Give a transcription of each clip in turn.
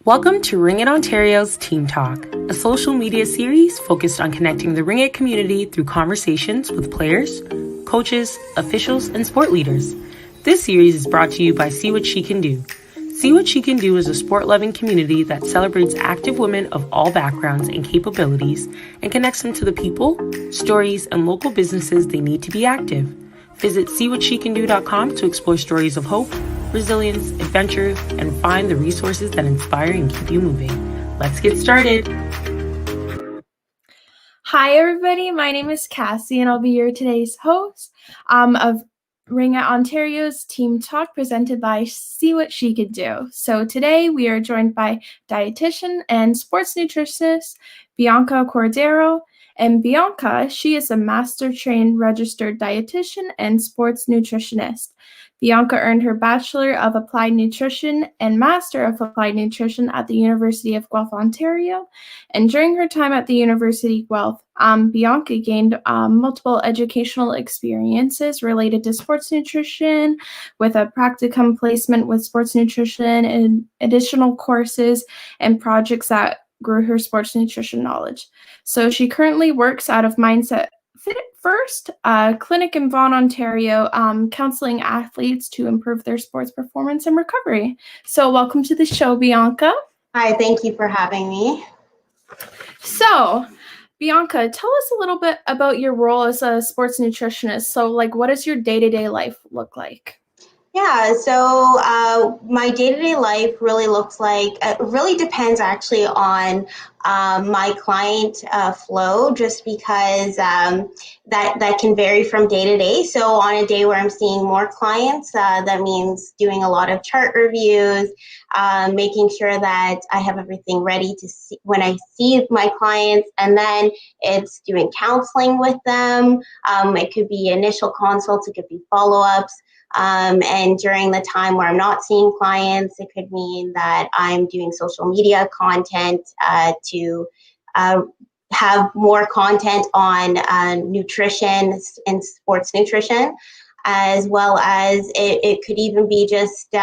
Welcome to Ringette Ontario's Team Talk, a social media series focused on connecting the Ringette community through conversations with players, coaches, officials, and sport leaders. This series is brought to you by SeeWhatSheCanDo. SeeWhatSheCanDo is a sport-loving community that celebrates active women of all backgrounds and capabilities and connects them to the people, stories, and local businesses they need to be active. Visit SeeWhatSheCanDo.com to explore stories of hope, resilience, adventure, and find the resources that inspire and keep you moving. Let's get started. Hi, everybody. My name is Cassie, and I'll be your today's host of Ringette Ontario's Team Talk presented by SeeWhatSheCanDo. So today we are joined by dietitian and sports nutritionist Bianca Cordeiro. And Bianca, she is a master-trained registered dietitian and sports nutritionist. Bianca earned her Bachelor of Applied Nutrition and Master of Applied Nutrition at the University of Guelph, Ontario. And during her time at the University of Guelph, Bianca gained multiple educational experiences related to sports nutrition, with a practicum placement with sports nutrition and additional courses and projects that grew her sports nutrition knowledge. So she currently works out of Mindset Fit First, a clinic in Vaughan, Ontario, counseling athletes to improve their sports performance and recovery. So welcome to the show, Bianca. Hi, thank you for having me. So, Bianca, tell us a little bit about your role as a sports nutritionist. So, what does your day-to-day life look like? Yeah, so my day-to-day life really looks like, it really depends actually on my client flow, just because that can vary from day to day. So on a day where I'm seeing more clients, that means doing a lot of chart reviews, making sure that I have everything ready to see when I see my clients, and then it's doing counseling with them. It could be initial consults, it could be follow-ups. And during the time where I'm not seeing clients, it could mean that I'm doing social media content to have more content on nutrition and sports nutrition, as well as it could even be just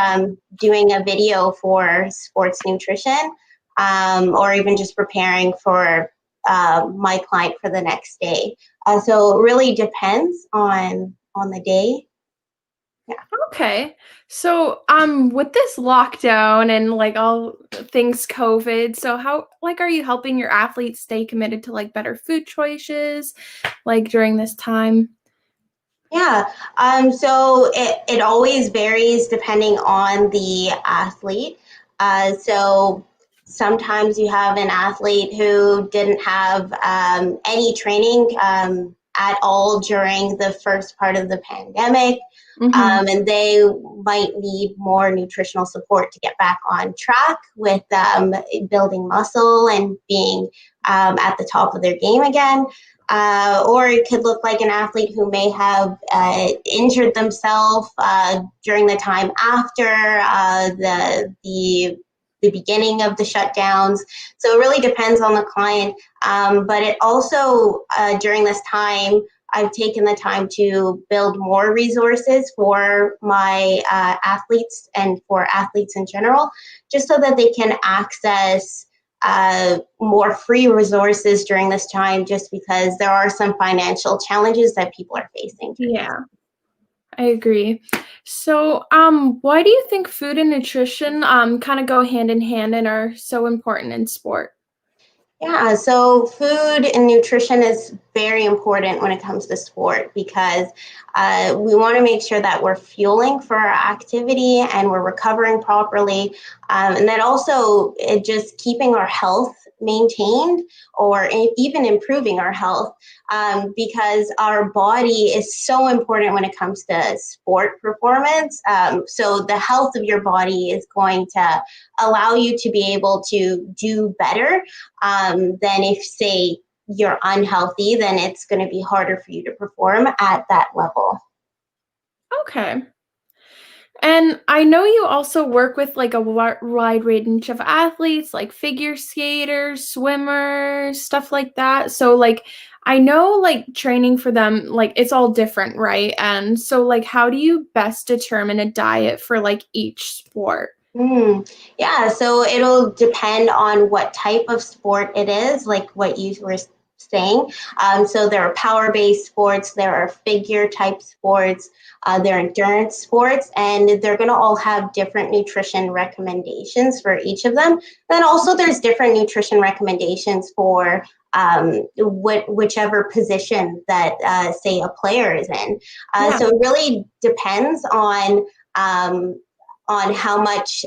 doing a video for sports nutrition, or even just preparing for my client for the next day. So it really depends on the day. Yeah. Okay. So, with this lockdown and all things COVID, so how are you helping your athletes stay committed to better food choices during this time? Yeah. So it always varies depending on the athlete. So sometimes you have an athlete who didn't have any training at all during the first part of the pandemic. Mm-hmm. And they might need more nutritional support to get back on track with building muscle and being at the top of their game again. Or it could look like an athlete who may have injured themselves during the time after the beginning of the shutdowns. So it really depends on the client. But it also, during this time, I've taken the time to build more resources for my athletes and for athletes in general, just so that they can access more free resources during this time, just because there are some financial challenges that people are facing. Yeah, I agree. So, why do you think food and nutrition kind of go hand in hand and are so important in sport? Yeah, so food and nutrition is very important when it comes to sport, because we want to make sure that we're fueling for our activity and we're recovering properly. And then also just keeping our health maintained, or even improving our health, because our body is so important when it comes to sport performance. So the health of your body is going to allow you to be able to do better than if, say, you're unhealthy, then it's going to be harder for you to perform at that level. Okay. And I know you also work with a wide range of athletes, like figure skaters, swimmers, stuff like that. So I know training for them, it's all different, right? And so how do you best determine a diet for each sport? Yeah, so it'll depend on what type of sport it is, like what you were saying. So there are power-based sports, there are figure-type sports, there are endurance sports, and they're going to all have different nutrition recommendations for each of them. Then also there's different nutrition recommendations for whichever position that, say, a player is in. So it really depends on how much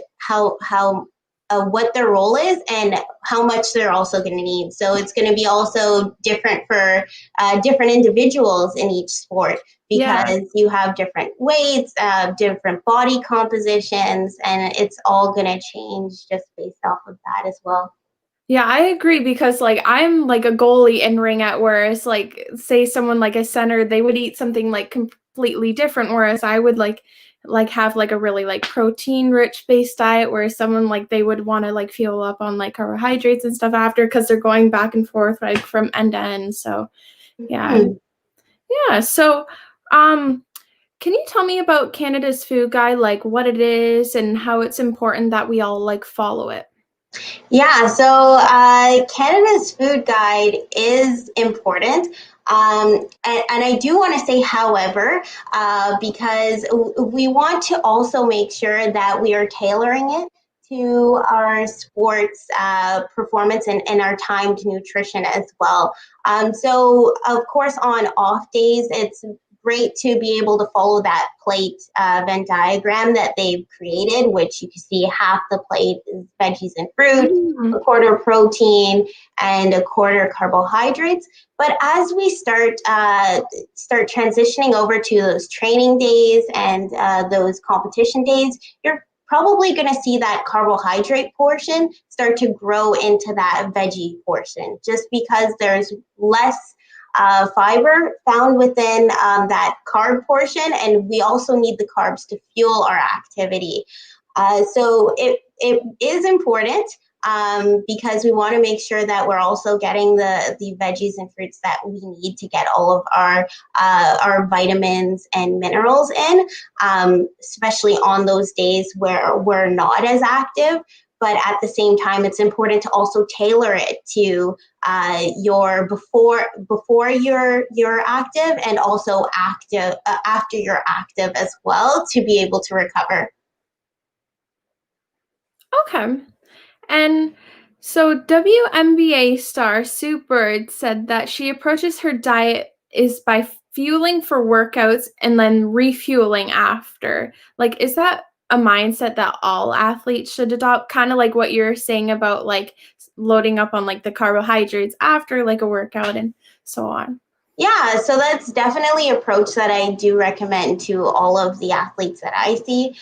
what their role is and how much they're also going to need. So it's going to be also different for different individuals in each sport, because you have different weights, different body compositions, and it's all going to change just based off of that as well. Yeah, I agree, because like I'm like a goalie in Ringette, whereas like say someone like a center, they would eat something like completely different, whereas I would like have like a really like protein rich based diet, whereas someone like they would want to like fuel up on like carbohydrates and stuff after, because they're going back and forth like from end to end. So yeah. Yeah. So can you tell me about Canada's food guide, like what it is and how it's important that we all like follow it? Yeah, so Canada's food guide is important. And I do want to say, however, because we want to also make sure that we are tailoring it to our sports performance and our timed nutrition as well. So, of course, on off days, it's great to be able to follow that plate Venn diagram that they've created, which you can see half the plate is veggies and fruit, a quarter protein, and a quarter carbohydrates. But as we start transitioning over to those training days and those competition days, you're probably going to see that carbohydrate portion start to grow into that veggie portion, just because there's less fiber found within that carb portion, and we also need the carbs to fuel our activity. So it is important because we want to make sure that we're also getting the veggies and fruits that we need to get all of our vitamins and minerals in, especially on those days where we're not as active. But at the same time, it's important to also tailor it to your before you're active, and also active after you're active as well, to be able to recover. Okay. And so WNBA star Sue Bird said that she approaches her diet is by fueling for workouts and then refueling after. Like, is that a mindset that all athletes should adopt? Kind of like what you're saying about like loading up on like the carbohydrates after like a workout and so on. Yeah, so that's definitely an approach that I do recommend to all of the athletes that I see.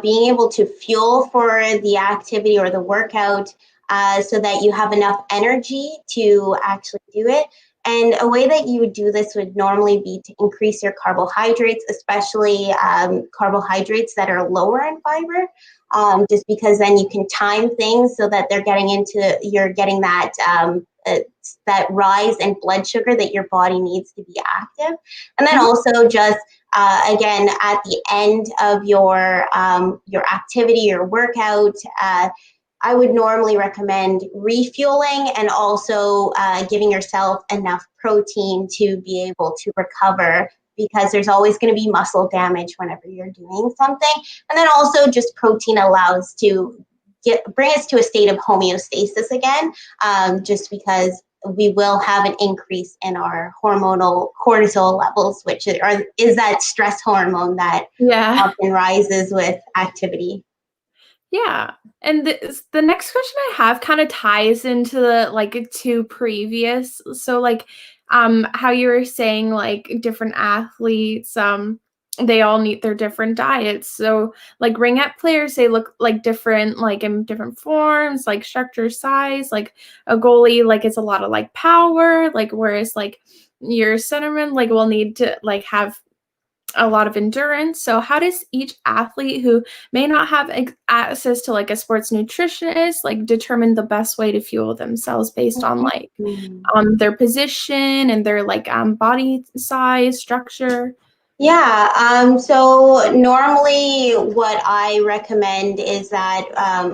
Being able to fuel for the activity or the workout so that you have enough energy to actually do it. And a way that you would do this would normally be to increase your carbohydrates, especially carbohydrates that are lower in fiber, just because then you can time things so that you're getting that rise in blood sugar that your body needs to be active. And then also just again at the end of your activity, your workout, I would normally recommend refueling and also giving yourself enough protein to be able to recover, because there's always going to be muscle damage whenever you're doing something. And then also just protein allows to bring us to a state of homeostasis again, just because we will have an increase in our hormonal cortisol levels, which is that stress hormone that often rises with activity. Yeah. And the next question I have kind of ties into the like two previous. So like how you were saying like different athletes they all need their different diets. So like ringette players, they look like different, like in different forms, like structure, size, like a goalie, like it's a lot of like power, like whereas like your centerman like will need to like have a lot of endurance. So how does each athlete who may not have access to like a sports nutritionist like determine the best way to fuel themselves based on like their position and their like body size, structure? Yeah, so normally what I recommend is that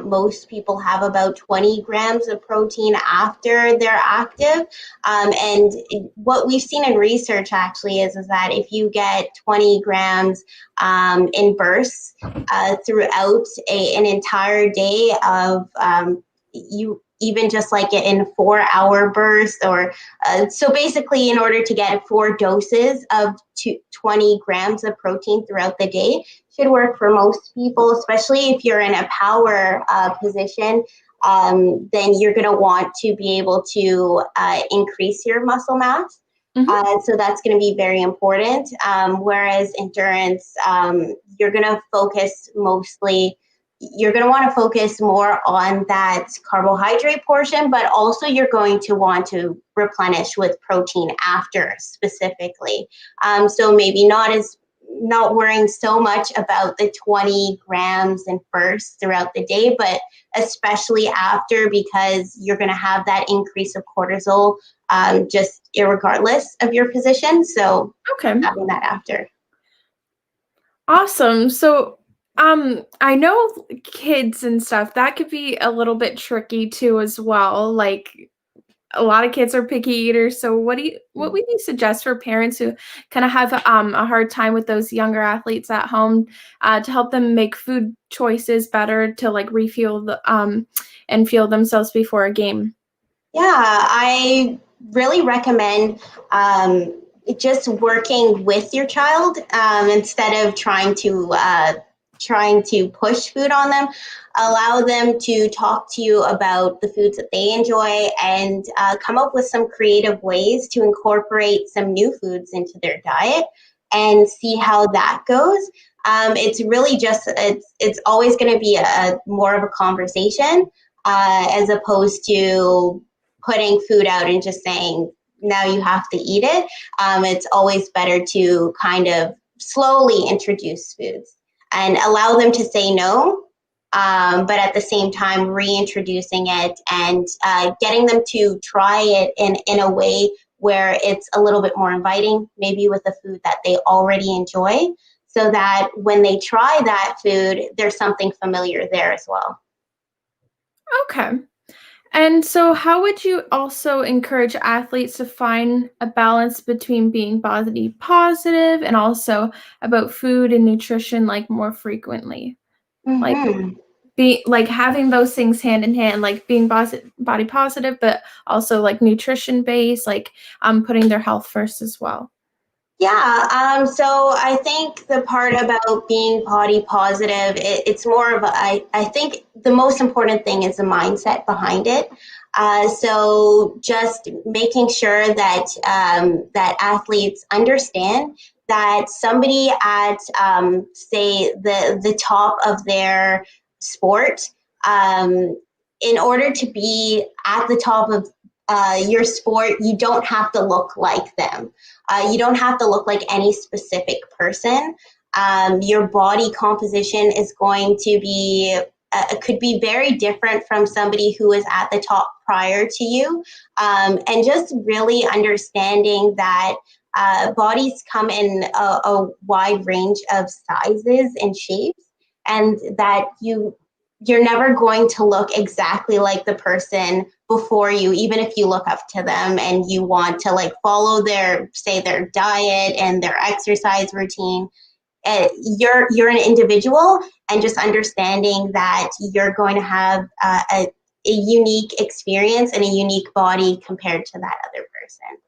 most people have about 20 grams of protein after they're active. And what we've seen in research actually is that if you get 20 grams in bursts throughout an entire day of you even just like in 4-hour bursts or so basically in order to get 4 doses of 20 grams of protein throughout the day should work for most people, especially if you're in a power position. Then you're going to want to be able to increase your muscle mass. So that's going to be very important. Whereas endurance, you're going to focus mostly you're going to want to focus more on that carbohydrate portion, but also you're going to want to replenish with protein after specifically. So maybe not worrying so much about the 20 grams in bursts throughout the day, but especially after, because you're going to have that increase of cortisol just irregardless of your position. So having that after. Awesome. So I know kids and stuff, that could be a little bit tricky too as well. Like a lot of kids are picky eaters. So what would you suggest for parents who kind of have a hard time with those younger athletes at home to help them make food choices better to like refuel and fuel themselves before a game? Yeah, I really recommend just working with your child instead of trying to push food on them. Allow them to talk to you about the foods that they enjoy and come up with some creative ways to incorporate some new foods into their diet and see how that goes. It's really just it's always going to be a more of a conversation as opposed to putting food out and just saying, now you have to eat it. It's always better to kind of slowly introduce foods and allow them to say no, but at the same time reintroducing it and getting them to try it in a way where it's a little bit more inviting, maybe with a food that they already enjoy, so that when they try that food, there's something familiar there as well. Okay. And so how would you also encourage athletes to find a balance between being body positive and also about food and nutrition like more frequently? Like Mm-hmm. be like having those things hand in hand, like being body positive, but also like nutrition based, like putting their health first as well. Yeah, so I think the part about being body positive, it's more of I think the most important thing is the mindset behind it. So just making sure that that athletes understand that somebody at say the top of their sport, in order to be at the top of your sport, you don't have to look like them. You don't have to look like any specific person. Your body composition is going to be could be very different from somebody who is at the top prior to you, and just really understanding that bodies come in a wide range of sizes and shapes, and that you're never going to look exactly like the person before you, even if you look up to them and you want to like follow their diet and their exercise routine. You're an individual, and just understanding that you're going to have a unique experience and a unique body compared to that other person.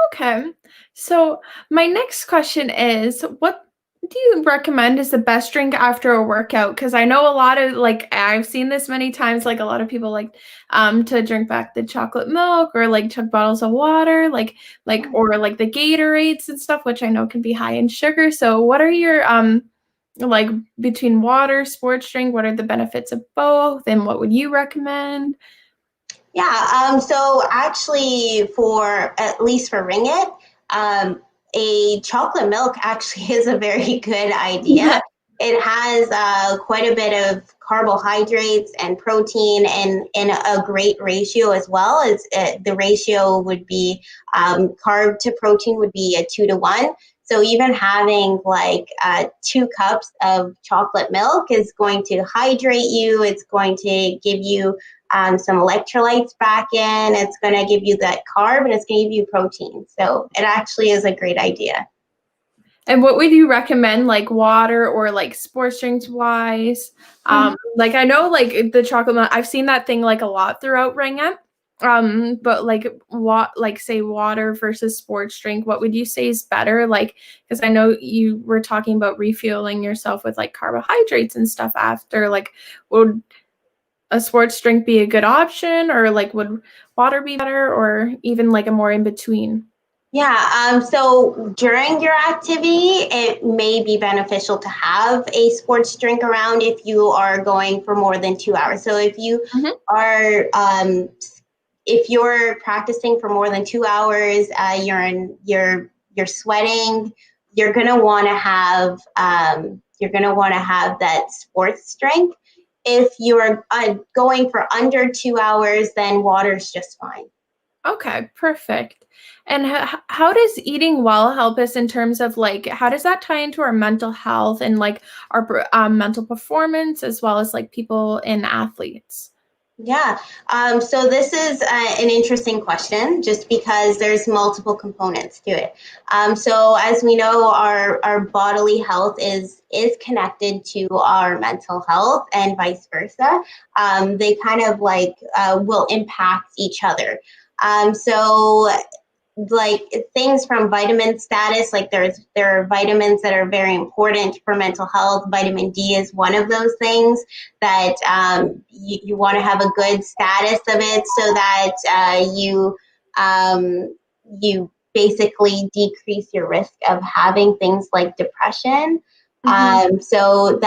Okay. So my next question is, what do you recommend is the best drink after a workout? Because I know a lot of like I've seen this many times, like a lot of people like to drink back the chocolate milk or like chug bottles of water, like or like the Gatorades and stuff, which I know can be high in sugar. So what are your like between water, sports drink, what are the benefits of both and what would you recommend? Yeah, so actually, for at least for Ringette, a chocolate milk actually is a very good idea. It has quite a bit of carbohydrates and protein and in a great ratio as well. As the ratio would be carb to protein would be a 2-to-1. So even having like 2 cups of chocolate milk is going to hydrate you. It's going to give you some electrolytes back in. It's going to give you that carb, and it's going to give you protein. So it actually is a great idea. And what would you recommend, like water or like sports drinks wise? Like I know like the chocolate milk, I've seen that thing like a lot throughout Ringette. But like what, like say water versus sports drink, what would you say is better? Like, because I know you were talking about refueling yourself with like carbohydrates and stuff after. Like, would a sports drink be a good option, or like would water be better, or even like a more in between? Yeah, so during your activity, it may be beneficial to have a sports drink around if you are going for more than 2 hours. So if you are, if you're practicing for more than 2 hours, you're sweating, you're gonna want to have that sports drink. If you're going for under 2 hours, then water's just fine. Okay, perfect. And how does eating well help us in terms of like, how does that tie into our mental health and like our mental performance as well as like people and athletes? Yeah, so this is an interesting question just because there's multiple components to it. So as we know, our bodily health is connected to our mental health and vice versa. They kind of like will impact each other. So like things from vitamin status, like there are vitamins that are very important for mental health. Vitamin D is one of those things that you want to have a good status of it so that you basically decrease your risk of having things like depression. So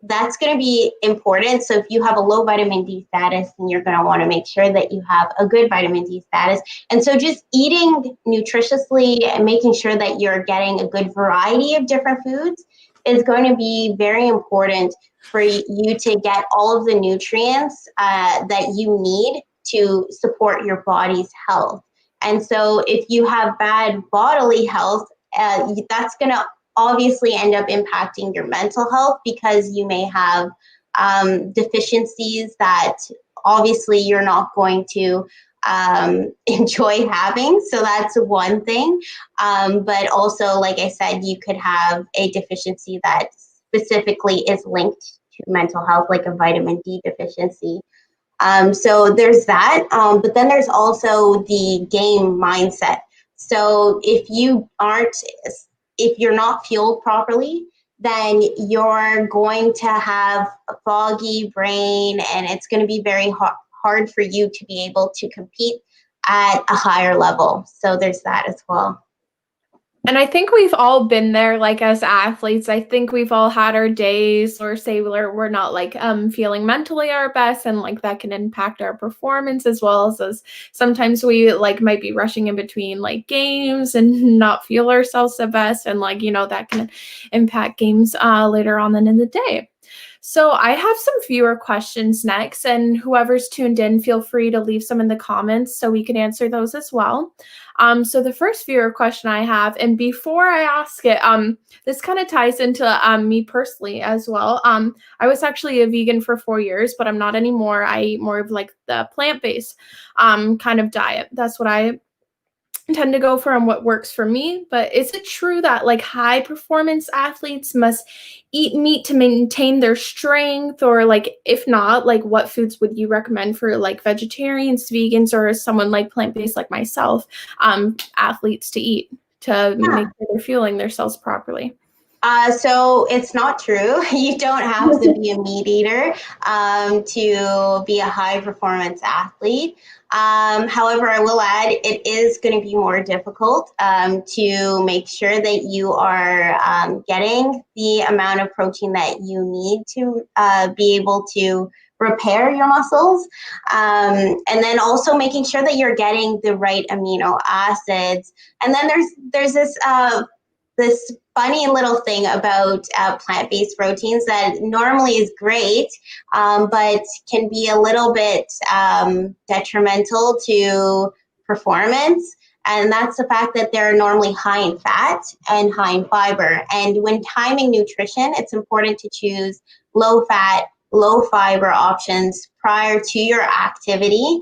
that's going to be important. So if you have a low vitamin D status, then you're going to want to make sure that you have a good vitamin D status. And so just eating nutritiously and making sure that you're getting a good variety of different foods is going to be very important for you to get all of the nutrients that you need to support your body's health. And so if you have bad bodily health, that's going to obviously end up impacting your mental health because you may have deficiencies that obviously you're not going to enjoy having. So that's one thing. But also, like I said, you could have a deficiency that specifically is linked to mental health, like a vitamin D deficiency. So there's that. But then there's also the game mindset. So if you're not fueled properly, then you're going to have a foggy brain, and it's going to be very hard for you to be able to compete at a higher level. So there's that as well. And I think we've all been there, like as athletes. I think we've all had our days or say we're not like feeling mentally our best, and like that can impact our performance as well as sometimes we like might be rushing in between like games and not feel ourselves the best, and like that can impact games later on in the day. So I have some viewer questions next, and whoever's tuned in, feel free to leave some in the comments so we can answer those as well. So the first viewer question I have, and before I ask it, this kind of ties into me personally as well. I was actually a vegan for 4 years, but I'm not anymore. I eat more of like the plant-based kind of diet. That's what I tend to go for and what works for me. But is it true that like high performance athletes must eat meat to maintain their strength? Or like if not, like what foods would you recommend for like vegetarians, vegans, or someone like plant-based like myself, athletes to eat to make sure they're fueling themselves properly? So it's not true. You don't have to be a meat eater to be a high performance athlete. However, I will add, it is going to be more difficult to make sure that you are getting the amount of protein that you need to be able to repair your muscles. And then also making sure that you're getting the right amino acids. And then there's this funny little thing about plant-based proteins that normally is great, but can be a little bit detrimental to performance. And that's the fact that they're normally high in fat and high in fiber. And when timing nutrition, it's important to choose low fat, low fiber options prior to your activity,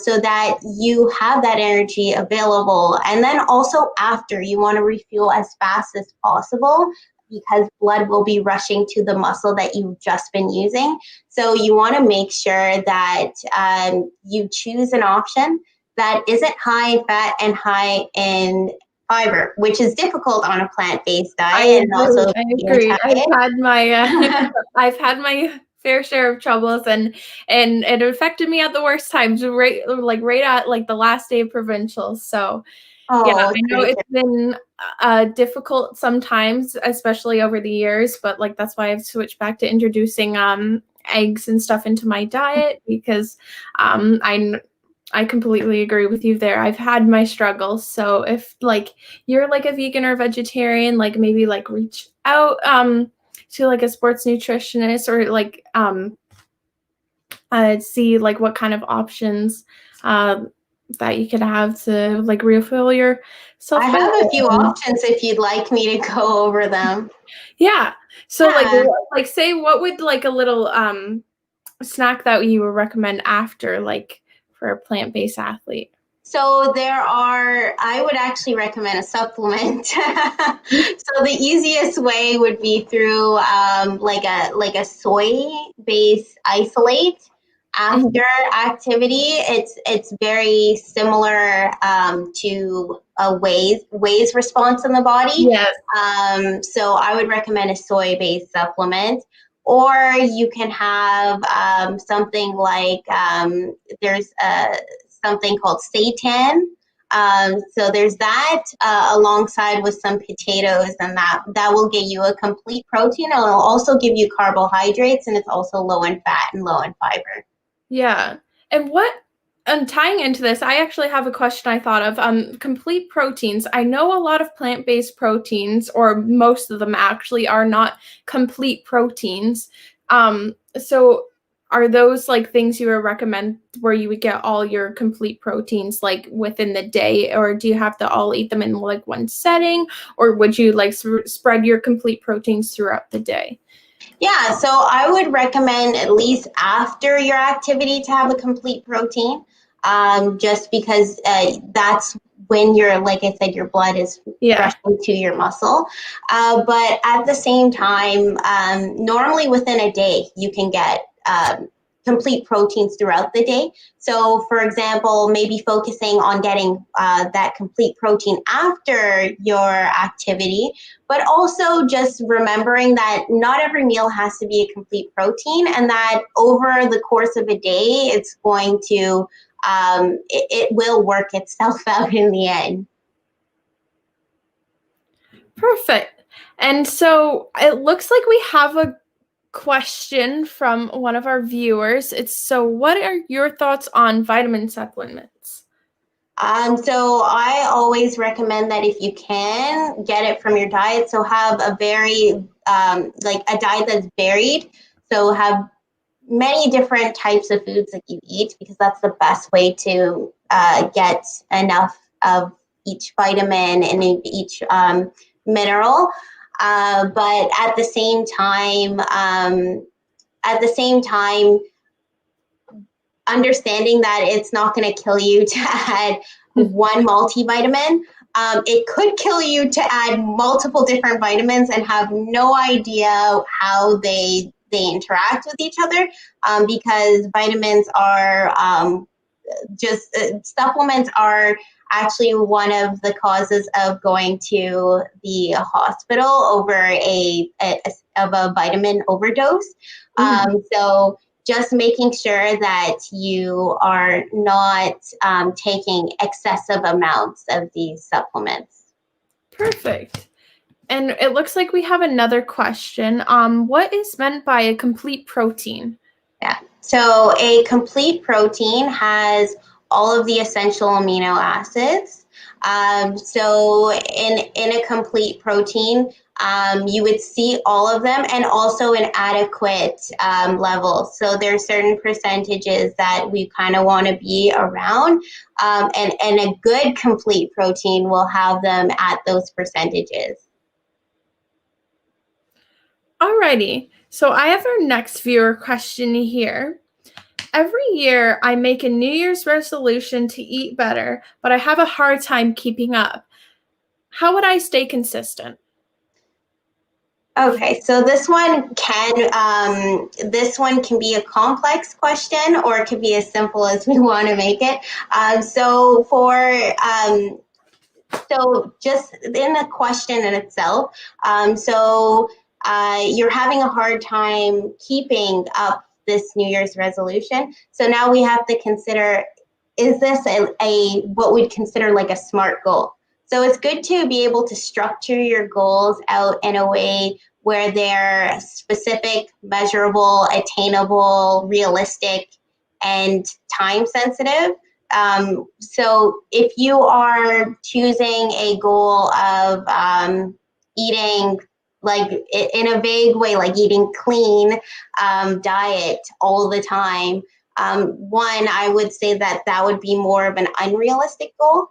so that you have that energy available. And then also after, you want to refuel as fast as possible, because blood will be rushing to the muscle that you've just been using. So you want to make sure that you choose an option that isn't high in fat and high in fiber, which is difficult on a plant-based diet. I agree. I've had my fair share of troubles, and it affected me at the worst times, right at like the last day of provincials. So yeah, I know it's been difficult sometimes, especially over the years, but like that's why I've switched back to introducing eggs and stuff into my diet, because I completely agree with you there. I've had my struggles. So if like you're like a vegan or vegetarian, like maybe like reach out to like a sports nutritionist, or like see like what kind of options that you could have to like refill yourself. I have a few options if you'd like me to go over them. Yeah. So like say, what would like a little snack that you would recommend after, like for a plant-based athlete? So I would actually recommend a supplement. So the easiest way would be through like a soy-based isolate after activity. It's very similar to a Whey's response in the body. Yes. So I would recommend a soy-based supplement. Or you can have something like there's something called seitan. So there's that alongside with some potatoes, and that will get you a complete protein. And it'll also give you carbohydrates, and it's also low in fat and low in fiber. Yeah. And tying into this, I actually have a question I thought of. Complete proteins. I know a lot of plant-based proteins, or most of them actually, are not complete proteins. So are those like things you would recommend where you would get all your complete proteins like within the day, or do you have to all eat them in like one setting, or would you like spread your complete proteins throughout the day? Yeah, so I would recommend at least after your activity to have a complete protein, just because that's when like I said, your blood is rushing to your muscle. But at the same time, normally within a day, you can get complete proteins throughout the day. So for example, maybe focusing on getting that complete protein after your activity, but also just remembering that not every meal has to be a complete protein, and that over the course of a day, it's going to, it will work itself out in the end. Perfect. And so it looks like we have a question from one of our viewers. So what are your thoughts on vitamin supplements? So I always recommend that if you can, get it from your diet. So have a very, like a diet that's varied. So have many different types of foods that you eat, because that's the best way to get enough of each vitamin and each mineral. But at the same time, understanding that it's not going to kill you to add one multivitamin. It could kill you to add multiple different vitamins and have no idea how they interact with each other, because vitamins are supplements are actually one of the causes of going to the hospital over a vitamin overdose. So just making sure that you are not taking excessive amounts of these supplements. Perfect. And it looks like we have another question. What is meant by a complete protein? Yeah. So a complete protein has all of the essential amino acids. So in a complete protein, you would see all of them, and also an adequate level. So there's certain percentages that we kind of want to be around, and a good complete protein will have them at those percentages. Alrighty, so I have our next viewer question here. Every year I make a New Year's resolution to eat better, but I have a hard time keeping up. How would I stay consistent? Okay, so this one can be a complex question, or it could be as simple as we want to make it. So just in the question in itself, you're having a hard time keeping up this New Year's resolution. So now we have to consider, is this a what we'd consider like a SMART goal? So it's good to be able to structure your goals out in a way where they're specific, measurable, attainable, realistic, and time sensitive. So if you are choosing a goal of eating like in a vague way, like eating clean diet all the time, one, I would say that would be more of an unrealistic goal,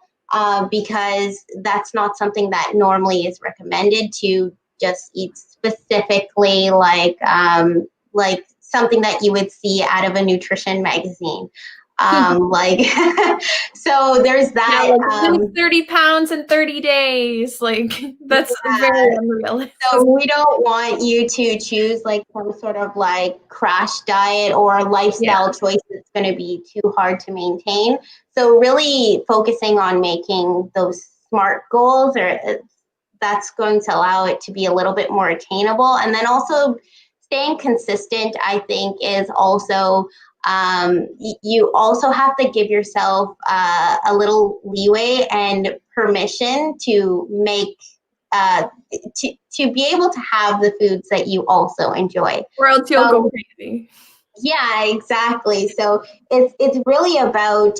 because that's not something that normally is recommended, to just eat specifically like something that you would see out of a nutrition magazine. Like, so there's that. Yeah, like 30 pounds in 30 days. Like, that's very unrealistic. So we don't want you to choose like some sort of like crash diet or lifestyle choice that's going to be too hard to maintain. So really focusing on making those SMART goals, or that's going to allow it to be a little bit more attainable. And then also staying consistent, I think, is also you also have to give yourself a little leeway and permission to make to be able to have the foods that you also enjoy, or else you'll go crazy. Yeah, exactly. So it's really about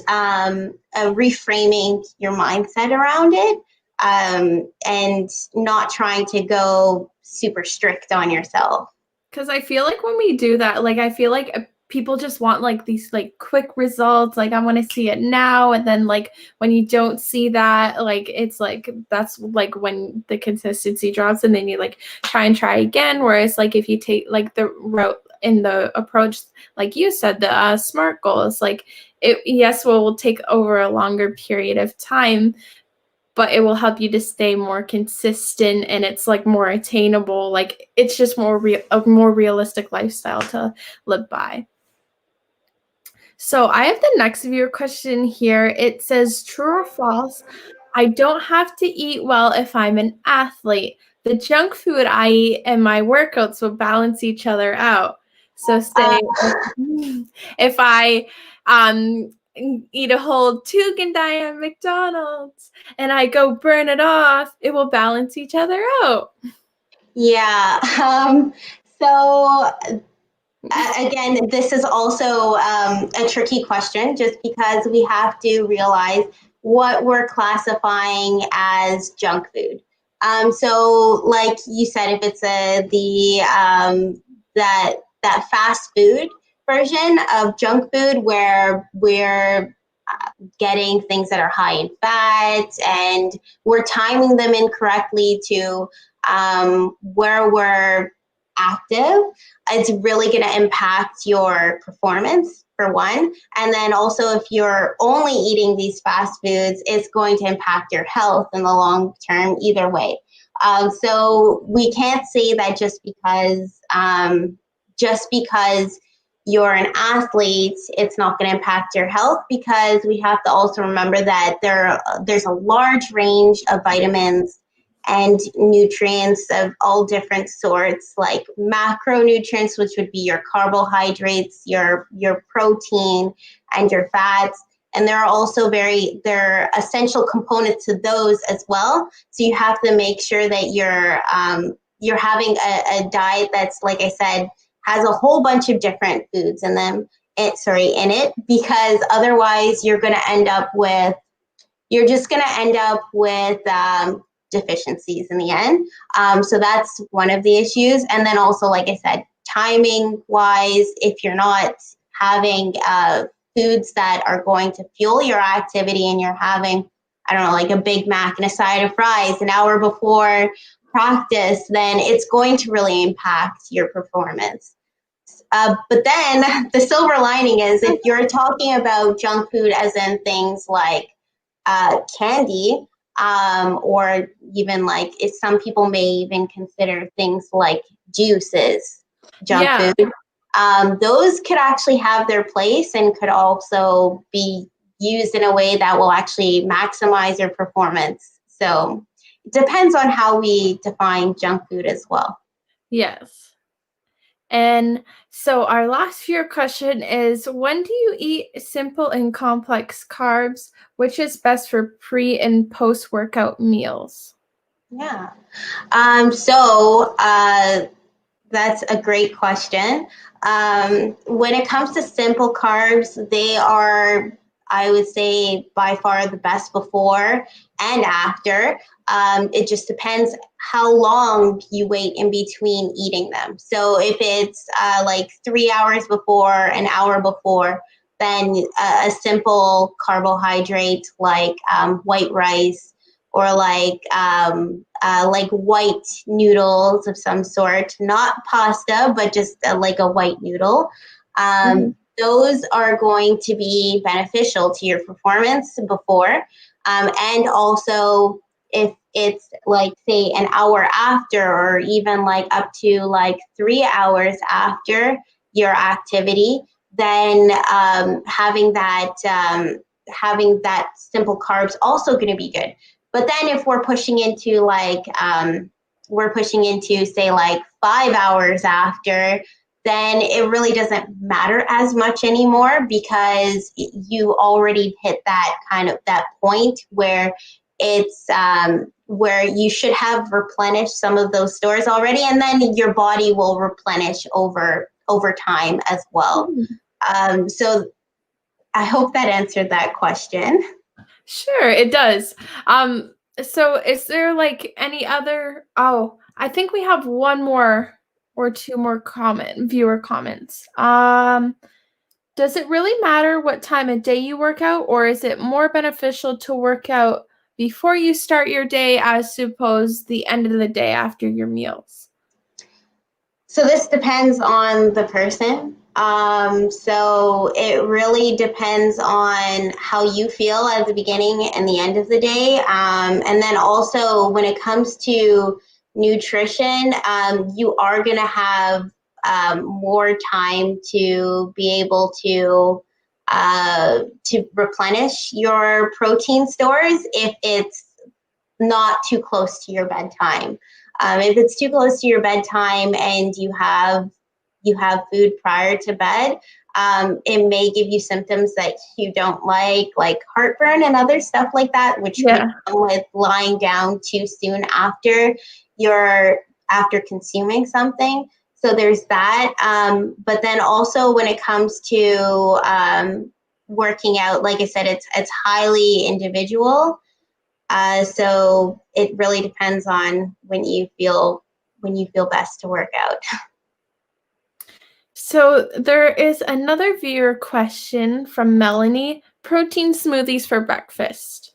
reframing your mindset around it, and not trying to go super strict on yourself. Because I feel like when we do that, like, I feel like people just want like these like quick results, like I want to see it now, and then like when you don't see that, like it's like that's like when the consistency drops, and then you like try again. Whereas like if you take like the route in the approach, like you said, the SMART goals, like it will take over a longer period of time, but it will help you to stay more consistent, and it's like more attainable. Like it's just a more realistic lifestyle to live by. So I have the next viewer question here. It says, true or false, I don't have to eat well if I'm an athlete. The junk food I eat and my workouts will balance each other out. So say if I eat a whole Tugendai at McDonald's and I go burn it off, it will balance each other out. Yeah. So again, this is also a tricky question, just because we have to realize what we're classifying as junk food. So like you said, if it's that fast food version of junk food, where we're getting things that are high in fat and we're timing them incorrectly to where we're active, it's really going to impact your performance, for one. And then also, if you're only eating these fast foods, it's going to impact your health in the long term either way. So we can't say that just because you're an athlete, it's not going to impact your health, because we have to also remember that there's a large range of vitamins and nutrients of all different sorts, like macronutrients, which would be your carbohydrates, your protein, and your fats. And there are also they're essential components to those as well. So you have to make sure that you're having a diet that's, like I said, has a whole bunch of different foods in it, because otherwise you're just going to end up with deficiencies in the end. So that's one of the issues. And then also, like I said, timing wise, if you're not having foods that are going to fuel your activity and you're having, I don't know, like a Big Mac and a side of fries an hour before practice, then it's going to really impact your performance. But then the silver lining is if you're talking about junk food as in things like candy, or even like if some people may even consider things like juices junk food, those could actually have their place and could also be used in a way that will actually maximize your performance. So it depends on how we define junk food as well. Yes. And so our last viewer question is, when do you eat simple and complex carbs? Which is best for pre and post-workout meals? Yeah. So that's a great question. When it comes to simple carbs, they are, I would say, by far the best before and after. It just depends how long you wait in between eating them. So if it's like 3 hours before, an hour before, then a simple carbohydrate like white rice or like white noodles of some sort, not pasta, but just like a white noodle. Those are going to be beneficial to your performance before. And also, if it's like, say, an hour after or even like up to like 3 hours after your activity, then having that simple carbs also going to be good. But then if we're pushing into like, say like 5 hours after, then it really doesn't matter as much anymore because you already hit that kind of that point where it's where you should have replenished some of those stores already, and then your body will replenish over time as well. So I hope that answered that question. Sure, it does. So is there like any other, I think we have one more or two more viewer comments. Does it really matter what time of day you work out, or is it more beneficial to work out before you start your day as opposed the end of the day after your meals? So this depends on the person. So it really depends on how you feel at the beginning and the end of the day. And then also when it comes to nutrition, you are going to have more time to be able to replenish your protein stores if it's not too close to your bedtime. If it's too close to your bedtime and you have food prior to bed, it may give you symptoms that you don't like heartburn and other stuff like that, which can come with lying down too soon after consuming something. So there's that. But then also when it comes to working out, like I said, it's highly individual. So it really depends on when you feel best to work out. So there is another viewer question from Melanie. Protein smoothies for breakfast.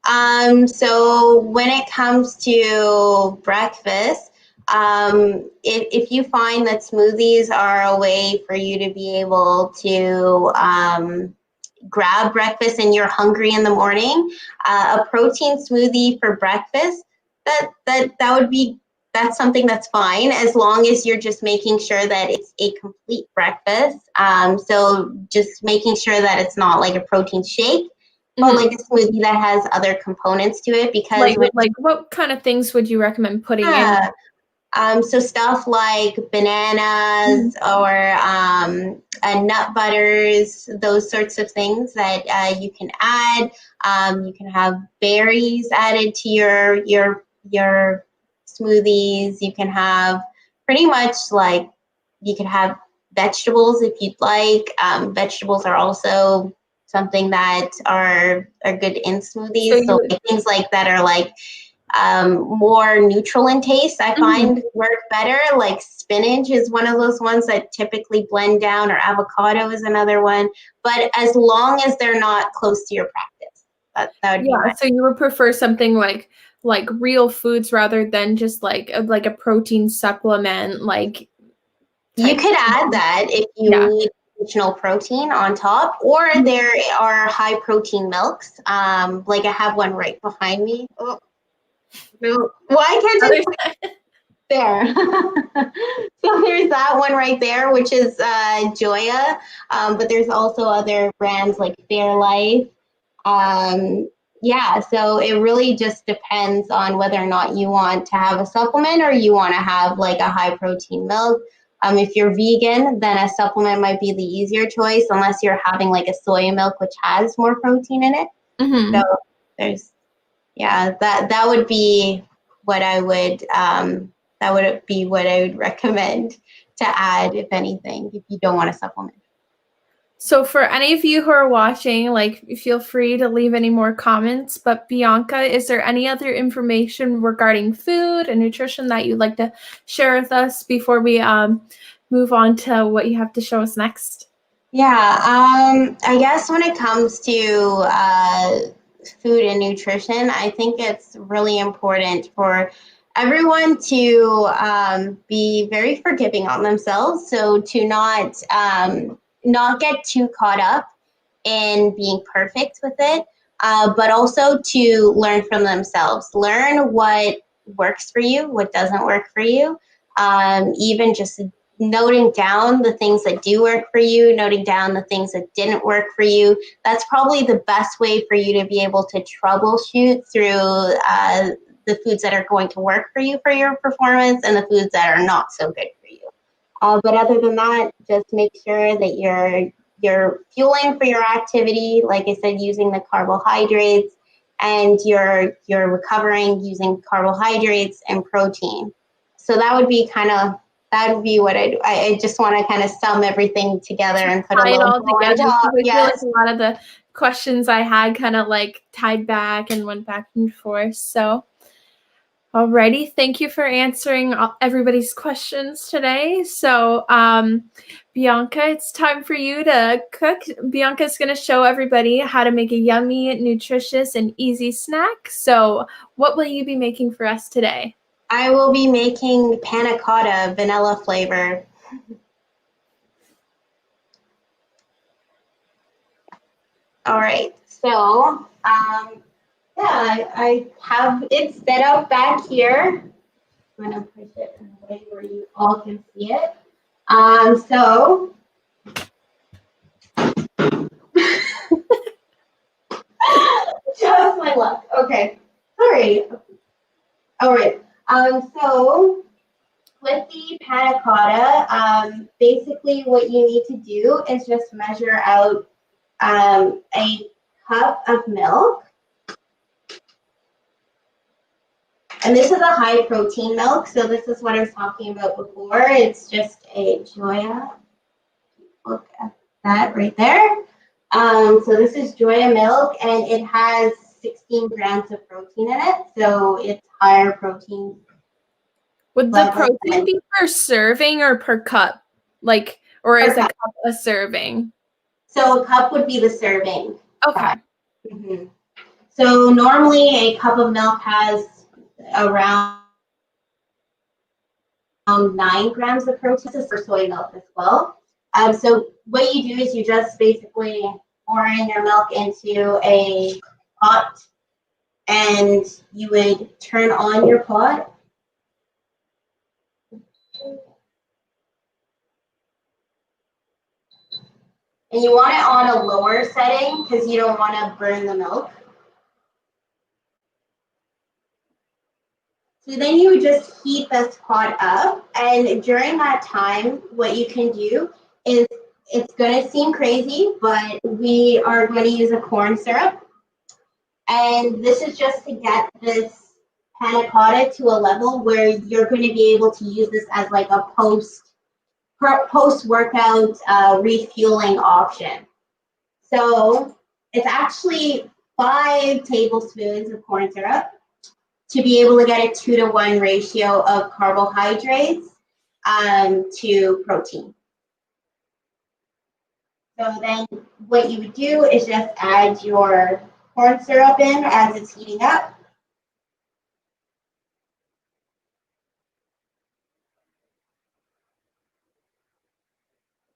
So when it comes to breakfast, if you find that smoothies are a way for you to be able to grab breakfast and you're hungry in the morning, a protein smoothie for breakfast, that's something that's fine, as long as you're just making sure that it's a complete breakfast. So just making sure that it's not like a protein shake, but like a smoothie that has other components to it. Because like what kind of things would you recommend putting in? So stuff like bananas or nut butters, those sorts of things that you can add. You can have berries added to your smoothies. You can have pretty much you can have vegetables if you'd like. Vegetables are also something that are good in smoothies. So So like, things like that are like more neutral in taste, I find work better. Like spinach is one of those ones that typically blend down, or avocado is another one. But as long as they're not close to your practice, that would be mine. So you would prefer something like real foods rather than just like a protein supplement, like you could add that if you need additional protein on top, or there are high protein milks. Like I have one right behind me. Oh, no. Why can't you? There. So there's that one right there, which is Joya. But there's also other brands like Fairlife. Yeah, so it really just depends on whether or not you want to have a supplement or you want to have like a high protein milk. If you're vegan, then a supplement might be the easier choice, unless you're having like a soy milk, which has more protein in it. So there's, that would be what I would recommend to add, if anything, if you don't want to supplement. So for any of you who are watching, like, feel free to leave any more comments. But Bianca, is there any other information regarding food and nutrition that you'd like to share with us before we move on to what you have to show us next? Yeah, I guess when it comes to food and nutrition, I think it's really important for everyone to be very forgiving on themselves. So to not get too caught up in being perfect with it, but also to learn from themselves. Learn what works for you, what doesn't work for you. Even just noting down the things that do work for you, noting down the things that didn't work for you. That's probably the best way for you to be able to troubleshoot through the foods that are going to work for you for your performance and the foods that are not so good for you. But other than that, just make sure that you're fueling for your activity, like I said, using the carbohydrates, and you're recovering using carbohydrates and protein. So that would be what I do. I just want to kind of sum everything together and put a little bow on top. I feel like a lot of the questions I had kind of like tied back and went back and forth. So, alrighty, thank you for answering everybody's questions today. So, Bianca, it's time for you to cook. Bianca's going to show everybody how to make a yummy, nutritious, and easy snack. So, what will you be making for us today? I will be making panna cotta, vanilla flavor. All right, so I have it set up back here. I'm gonna push it in a way where you all can see it. So just my luck. Okay, sorry. All right. So with the panna cotta, basically what you need to do is just measure out a cup of milk. And this is a high protein milk, so this is what I was talking about before. It's just a Joya. Look at that right there. So this is Joya milk, and it has 16 grams of protein in it, so it's higher protein. Would the protein be per serving or per cup? Like, or is a cup a serving? So a cup would be the serving. Okay. So normally a cup of milk has around 9 grams of protein. This is for soy milk as well. So what you do is you just basically pour in your milk into a pot, and you would turn on your pot. And you want it on a lower setting because you don't want to burn the milk. So then you would just heat this pot up, and during that time, what you can do is, it's going to seem crazy, but we are going to use a corn syrup. And this is just to get this panna cotta to a level where you're going to be able to use this as like a post-workout refueling option. So it's actually 5 tablespoons of corn syrup to be able to get a 2-to-1 ratio of carbohydrates to protein. So then what you would do is just add your corn syrup in as it's heating up.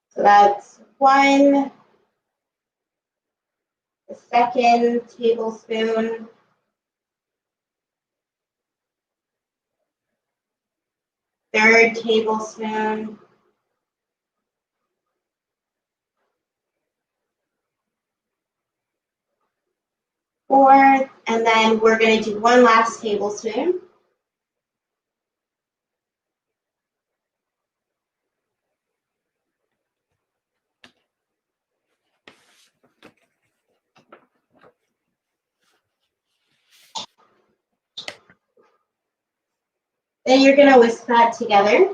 So that's 1, the 2nd tablespoon, 3rd tablespoon, 4th, and then we're going to do 1 last tablespoon. Then you're going to whisk that together.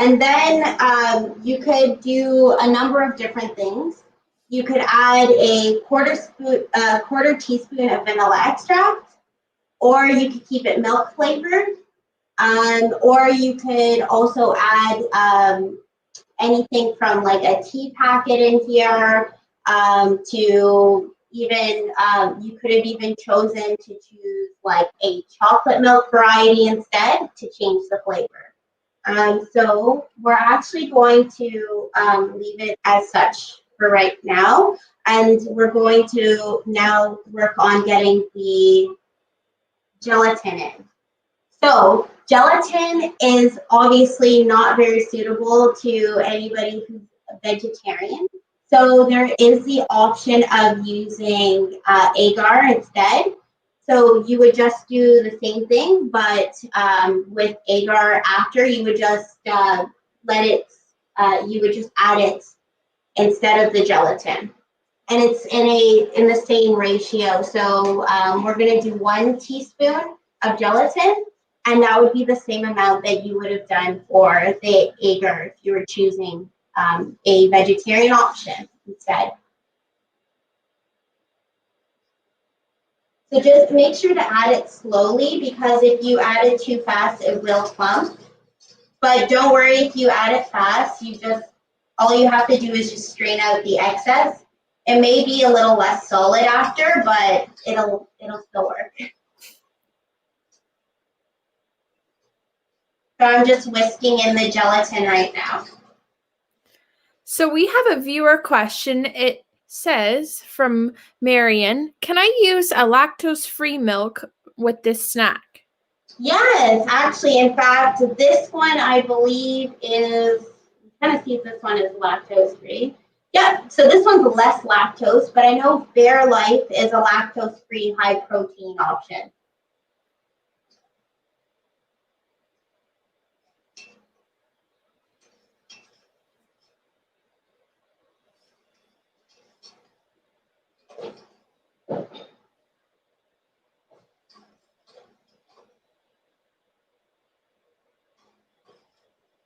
And then you could do a number of different things. You could add a quarter teaspoon of vanilla extract, or you could keep it milk flavored, or you could also add anything from like a tea packet in here to even, you could have even chosen to choose like a chocolate milk variety instead to change the flavor. So we're actually going to leave it as such for right now, and we're going to now work on getting the gelatin in. So gelatin is obviously not very suitable to anybody who's a vegetarian. So there is the option of using agar instead. So you would just do the same thing, but with agar after, you would just you would just add it instead of the gelatin. And it's in the same ratio. So we're going to do 1 teaspoon of gelatin, and that would be the same amount that you would have done for the agar if you were choosing a vegetarian option instead. So just make sure to add it slowly, because if you add it too fast, it will clump. But don't worry if you add it fast. All you have to do is just strain out the excess. It may be a little less solid after, but it'll still work. So I'm just whisking in the gelatin right now. So we have a viewer question. It says from Marion, can I use a lactose-free milk with this snack? Yes, actually, in fact, this one I believe is, I'm trying to see if this one is lactose-free. Yeah, so this one's less lactose, but I know Fairlife is a lactose-free high-protein option.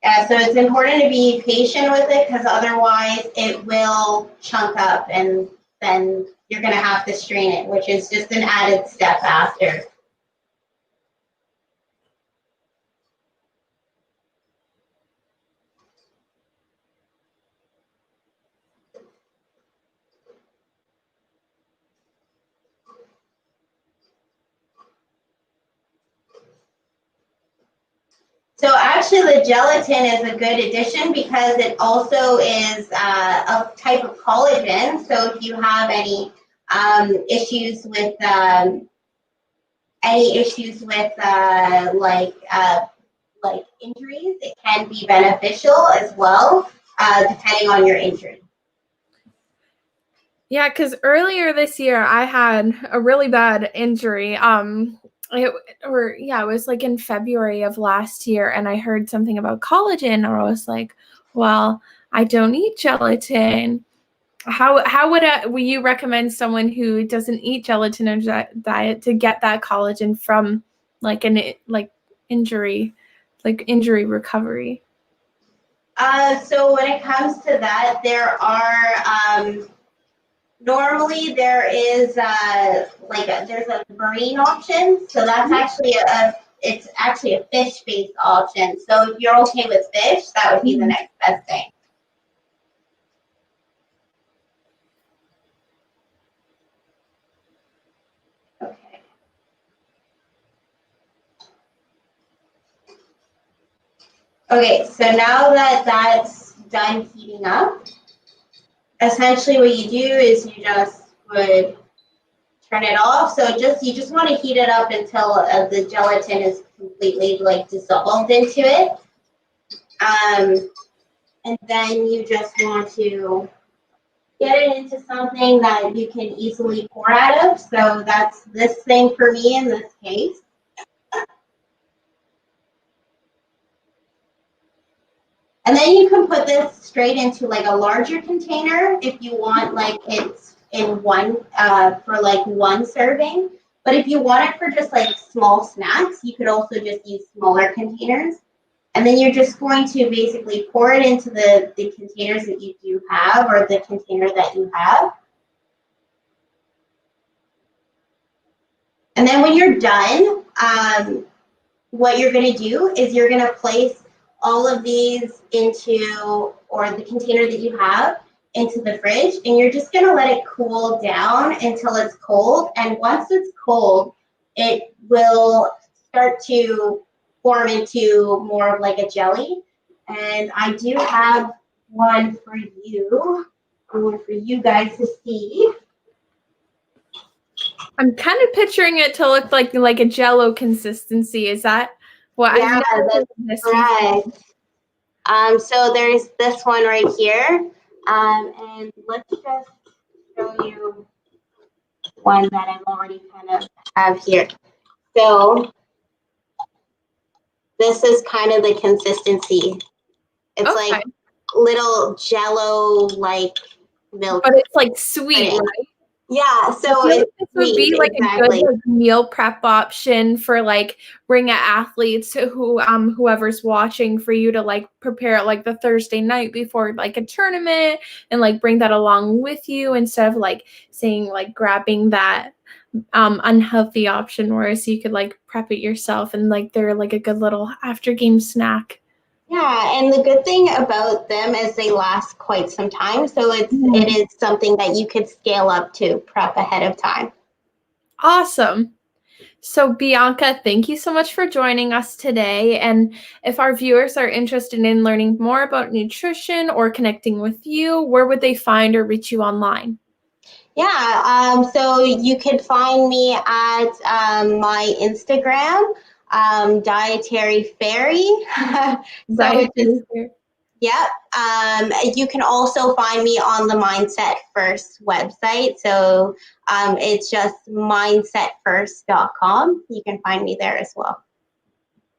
Yeah, so it's important to be patient with it, because otherwise it will chunk up and then you're going to have to strain it, which is just an added step after. So actually the gelatin is a good addition, because it also is a type of collagen. So if you have any issues with like injuries, it can be beneficial as well, depending on your injury. Yeah, because earlier this year I had a really bad injury. It was like in February of last year, and I heard something about collagen, and I was like, well, I don't eat gelatin. How would you recommend someone who doesn't eat gelatin in their diet to get that collagen from like injury, like injury recovery? So when it comes to that, there are normally there is there's a marine option. So that's actually a fish-based option. So if you're okay with fish, that would be the next best thing. Okay, so now that that's done heating up, essentially what you do is you just would turn it off. So you just want to heat it up until the gelatin is completely like dissolved into it. And then you just want to get it into something that you can easily pour out of. So that's this thing for me in this case. And then you can put this straight into like a larger container if you want like it's in one for like one serving. But if you want it for just like small snacks, you could also just use smaller containers. And then you're just going to basically pour it into the containers that you do have or the container that you have. And then when you're done, what you're going to do is you're going to place all of these into, or the container that you have, into the fridge, and you're just going to let it cool down until it's cold. And once it's cold, it will start to form into more of like a jelly. And I do have one for you guys to see. I'm kind of picturing it to look like a Jell-O consistency. Is that what? Yeah, that's right. So there's this one right here. And let's just show you one that I've already kind of have here. So this is kind of the consistency. It's like little Jell-O like milk. But it's like sweet, right? Yeah, so this would be like exactly. a good meal prep option for like Ringette athletes who whoever's watching, for you to like prepare it like the Thursday night before like a tournament and like bring that along with you instead of like saying like grabbing that unhealthy option, whereas you could like prep it yourself and like they're like a good little after game snack. Yeah, and the good thing about them is they last quite some time, so it is something that you could scale up to prep ahead of time. Awesome. So Bianca, thank you so much for joining us today. And if our viewers are interested in learning more about nutrition or connecting with you, where would they find or reach you online? Yeah, so you could find me at my Instagram, Dietary Fairy. You can also find me on the Mindset First website. So it's just mindsetfirst.com. You can find me there as well.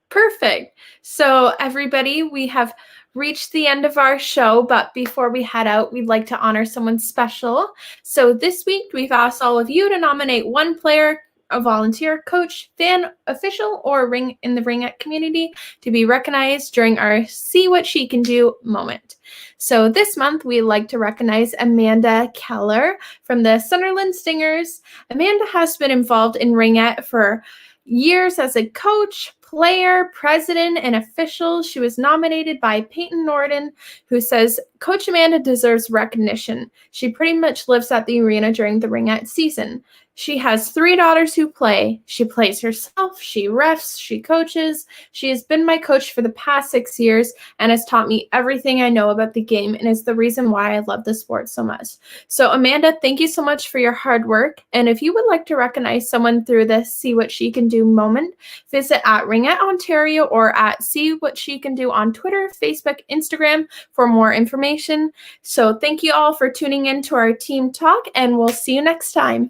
Perfect. So everybody, we have reached the end of our show, but before we head out, we'd like to honor someone special. So this week, we've asked all of you to nominate one player, a volunteer, coach, fan, official, or ring in the Ringette community to be recognized during our See What She Can Do moment. So this month, we'd like to recognize Amanda Keller from the Sunderland Stingers. Amanda has been involved in Ringette for years as a coach, player, president, and official. She was nominated by Peyton Norton, who says, Coach Amanda deserves recognition. She pretty much lives at the arena during the Ringette season. She has 3 daughters who play. She plays herself, she refs, she coaches. She has been my coach for the past 6 years and has taught me everything I know about the game and is the reason why I love the sport so much. So Amanda, thank you so much for your hard work. And if you would like to recognize someone through this See What She Can Do moment, visit at Ringette Ontario or at See What She Can Do on Twitter, Facebook, Instagram for more information. So thank you all for tuning in to our team talk, and we'll see you next time.